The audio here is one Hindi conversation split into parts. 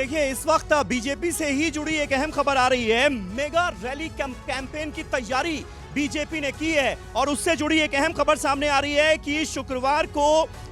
देखिए इस वक्त बीजेपी से ही जुड़ी एक अहम खबर आ रही है। मेगा रैली कैंपेन की तैयारी बीजेपी ने की है और उससे जुड़ी एक अहम खबर सामने आ रही है कि शुक्रवार को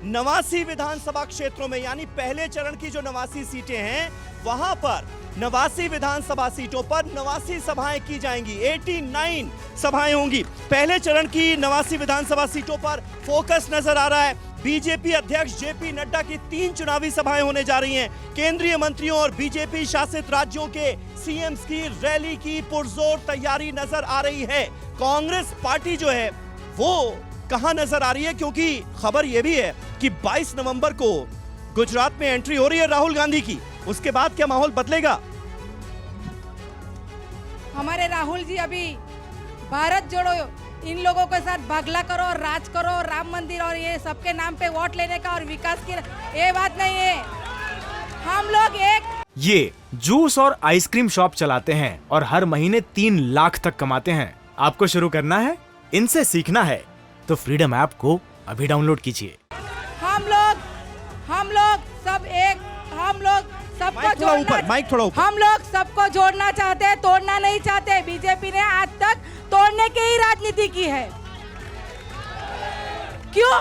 89 विधानसभा क्षेत्रों में यानी पहले चरण की जो 89 सीटें हैं वहां पर 89 विधानसभा सीटों पर 89 सभाएं की जाएंगी। 89 सभाएं होंगी। पहले चरण की 89 विधानसभा सीटों पर फोकस नजर आ रहा है। बीजेपी अध्यक्ष जेपी नड्डा की 3 चुनावी सभाएं होने जा रही हैं। केंद्रीय मंत्रियों और बीजेपी शासित राज्यों के सीएम्स की रैली की पुरजोर तैयारी नजर आ रही है। कांग्रेस पार्टी जो है वो कहां नजर आ रही है, क्योंकि खबर यह भी है कि 22 नवंबर को गुजरात में एंट्री हो रही है राहुल गांधी की। उसके बाद क्या माहौल बदलेगा? हमारे राहुल जी अभी भारत जोड़ो इन लोगों के साथ भागला करो, राज करो, राम मंदिर और ये सबके नाम पे वोट लेने का और विकास की ये बात नहीं है। हम लोग एक ये जूस और आइसक्रीम शॉप चलाते हैं और हर महीने 3 लाख तक कमाते हैं। आपको शुरू करना है, इनसे सीखना है तो फ्रीडम ऐप को अभी डाउनलोड कीजिए। हम लोग सब एक, हम लोग सबको जोड़ना, माइक थोड़ा ऊपर। हम लोग सबको जोड़ना चाहते हैं, तोड़ना नहीं चाहते। बीजेपी ने आज तक तोड़ने की ही राजनीति की है। क्यों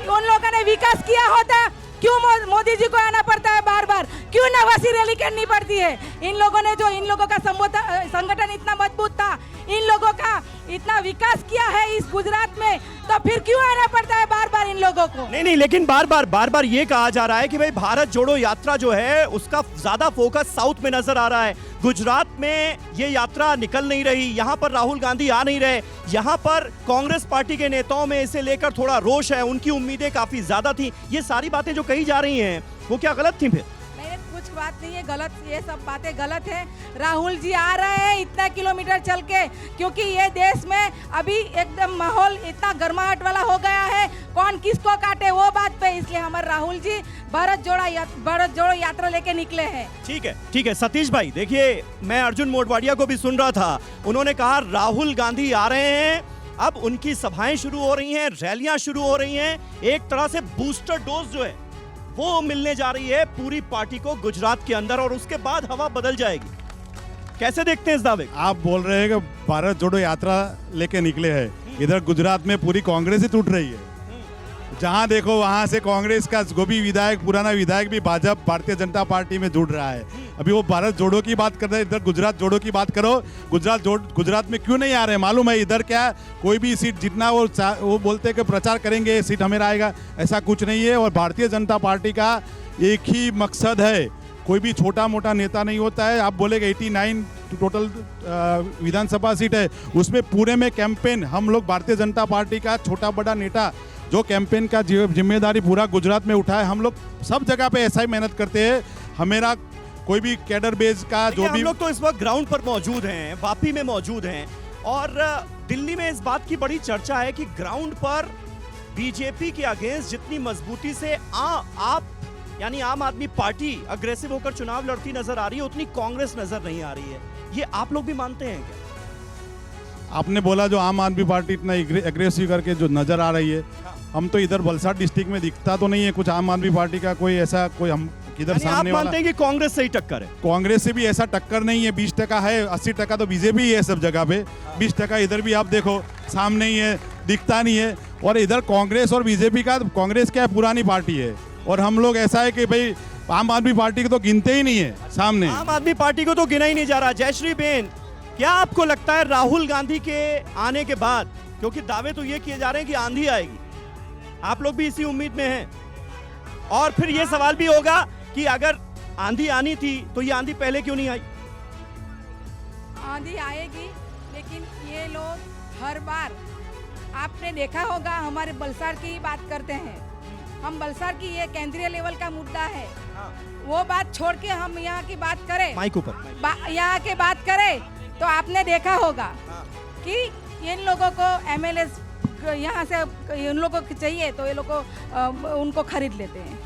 उन लोगों ने विकास किया होता, क्यों मोदी जी को आना पड़ता है बार बार, क्यों 89 रैली करनी पड़ती है? इन लोगों का संगठन इतना मजबूत था, इन लोगों का इतना विकास किया है इस गुजरात में, तो फिर क्यों आना पड़ता है बार बार इन लोगों को? नहीं, लेकिन बार बार ये कहा जा रहा है कि भाई भारत जोड़ो यात्रा जो है उसका ज्यादा फोकस साउथ में नजर आ रहा है। गुजरात में ये यात्रा निकल नहीं रही, यहाँ पर राहुल गांधी आ नहीं रहे। यहाँ पर कांग्रेस पार्टी के नेताओं में इसे लेकर थोड़ा रोष है, उनकी उम्मीदें काफी ज्यादा थी। ये सारी बातें जो कही जा रही हैं वो क्या गलत थी? फिर कुछ बात नहीं है गलत, ये सब बातें गलत है। राहुल जी आ रहे हैं इतना किलोमीटर चल के, क्योंकि ये देश में अभी एकदम माहौल इतना गर्माहट वाला हो गया है, कौन किसको काटे वो बात पे, इसलिए हमारे राहुल जी भारत जोड़ो यात्रा लेके निकले हैं। ठीक है सतीश भाई, देखिए मैं अर्जुन मोढवाडिया को भी सुन रहा था, उन्होंने कहा राहुल गांधी आ रहे हैं, अब उनकी सभाएं शुरू हो रही हैं, रैलियां शुरू हो रही हैं, एक तरह से बूस्टर डोज जो है वो मिलने जा रही है पूरी पार्टी को गुजरात के अंदर और उसके बाद हवा बदल जाएगी। कैसे देखते हैं इस दावे? आप बोल रहे हैं कि भारत जोड़ो यात्रा लेके निकले हैं, इधर गुजरात में पूरी कांग्रेस ही टूट रही है। जहां देखो वहां से कांग्रेस का गोभी विधायक, पुराना विधायक भी भाजपा भारतीय जनता पार्टी में जुड़ रहा है। अभी वो भारत जोड़ो की बात कर रहे हैं, इधर गुजरात जोड़ो की बात करो। गुजरात में क्यों नहीं आ रहे? मालूम है इधर क्या कोई भी सीट जितना वो बोलते हैं कि प्रचार करेंगे सीट हमें आएगा, ऐसा कुछ नहीं है। और भारतीय जनता पार्टी का एक ही मकसद है, कोई भी छोटा मोटा नेता नहीं होता है। आप बोलेगे 89 टोटल विधानसभा सीट है, उसमें पूरे में कैंपेन हम लोग भारतीय जनता पार्टी का छोटा बड़ा नेता जो कैंपेन का जिम्मेदारी पूरा गुजरात में उठाए, हम लोग सब जगह पे ऐसा ही मेहनत करते हैं। हमेरा कोई भी कैडर बेस का जो भी, हम लोग तो इस वक्त ग्राउंड पर मौजूद हैं, वापी में मौजूद हैं और दिल्ली में इस बात की बड़ी चर्चा है कि ग्राउंड पर बीजेपी के अगेंस्ट जितनी मजबूती से आप यानी आम आदमी पार्टी अग्रेसिव होकर चुनाव लड़ती नजर आ रही है, उतनी कांग्रेस नजर नहीं आ रही है। ये आप लोग भी मानते हैं क्या? आपने बोला जो आम आदमी पार्टी इतना एग्रेसिव करके जो नजर आ रही है, हम तो इधर वलसाड डिस्ट्रिक्ट में दिखता तो नहीं है कुछ आम आदमी पार्टी का कोई ऐसा, कोई हम इधर सामने वाला। मानते हैं कि कांग्रेस से ही टक्कर है? कांग्रेस से भी ऐसा टक्कर नहीं है, 20% है, 80% तो बीजेपी ही है सब जगह पे, 20% इधर भी आप देखो सामने ही है, दिखता नहीं है। और इधर कांग्रेस और बीजेपी का, कांग्रेस क्या है पुरानी पार्टी है और हम लोग ऐसा है कि भाई आम आदमी पार्टी को तो गिनते ही नहीं है सामने। आम आदमी पार्टी को तो गिना ही नहीं जा रहा। जयश्री बेन, क्या आपको लगता है राहुल गांधी के आने के बाद, क्योंकि दावे तो ये किए जा रहे हैं कि आंधी आएगी, आप लोग भी इसी उम्मीद में हैं? और फिर ये सवाल भी होगा कि अगर आंधी आनी थी तो ये आंधी पहले क्यों नहीं आई? आंधी आएगी, लेकिन ये लोग हर बार, आपने देखा होगा हमारे बलसाड़ की बात करते हैं, हम बलसाड़ की ये केंद्रीय लेवल का मुद्दा है, वो बात छोड़ के हम यहाँ की बात करें, माइक ऊपर, यहाँ की बात करें तो आपने देखा होगा कि इन लोगों को एमएलए यहाँ से इन लोगों को चाहिए तो ये लोग को उनको खरीद लेते हैं।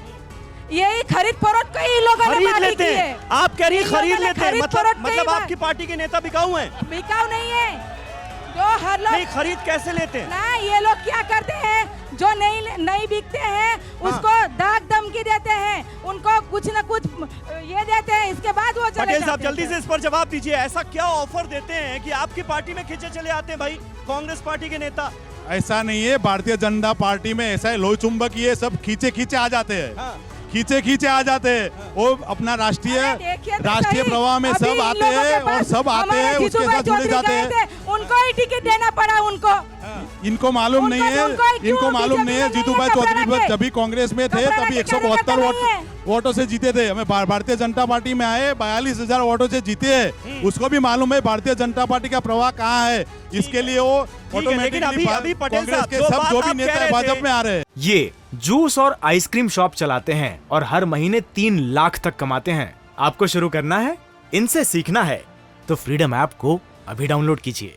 यही खरीद फरोख्त को ही लोगों ने खरीद लेते हैं। आप कह रही है खरीद लेते हैं, मतलब कई आपकी पार्टी के नेता बिकाऊ हैं? बिकाऊ नहीं है, जो हर लोग नहीं, खरीद कैसे लेते हैं? ना, ये लोग क्या करते हैं, जो नहीं बिकते हैं उसको दाग धमकी देते हैं, उनको कुछ न कुछ ये देते हैं, इसके बाद वो चले पटेल साहब जाते हैं। जल्दी से इस पर जवाब दीजिए, ऐसा क्या ऑफर देते हैं कि आपकी पार्टी में खींचे चले आते हैं भाई कांग्रेस पार्टी के नेता? ऐसा नहीं है, भारतीय जनता पार्टी में ऐसा है, लोही चुंबक ये सब खींचे खींचे आ जाते हैं। हाँ। खींचे खींचे आ जाते हैं, वो अपना राष्ट्रीय अरे देखिए तो राष्ट्रीय सही, प्रवाह में अभी सब इन आते लोगों के हैं और पास सब आते हमारे हैं, उसके जीतू भाई साथ जुड़े चौधरी जाते गए हैं। थे, उनको ही टिकट देना पड़ा उनको। इनको मालूम नहीं है, इनको मालूम नहीं है, जीतू भाई चौधरी जब भी कांग्रेस में थे तभी 172 वोटों से जीते थे। हमें भारतीय जनता पार्टी में आए 42,000 वोटों से जीते हैं। उसको भी मालूम है भारतीय जनता पार्टी का प्रवाह कहाँ है, इसके लिए वो लेकिन अभी पटेल कांग्रेस साहब के जो सब बात जो भी आप नेता कह है रहे थे, भाजपा में आ रहे हैं। ये जूस और आइसक्रीम शॉप चलाते हैं और हर महीने 3 लाख तक कमाते हैं। आपको शुरू करना है, इनसे सीखना है तो फ्रीडम ऐप को अभी डाउनलोड कीजिए।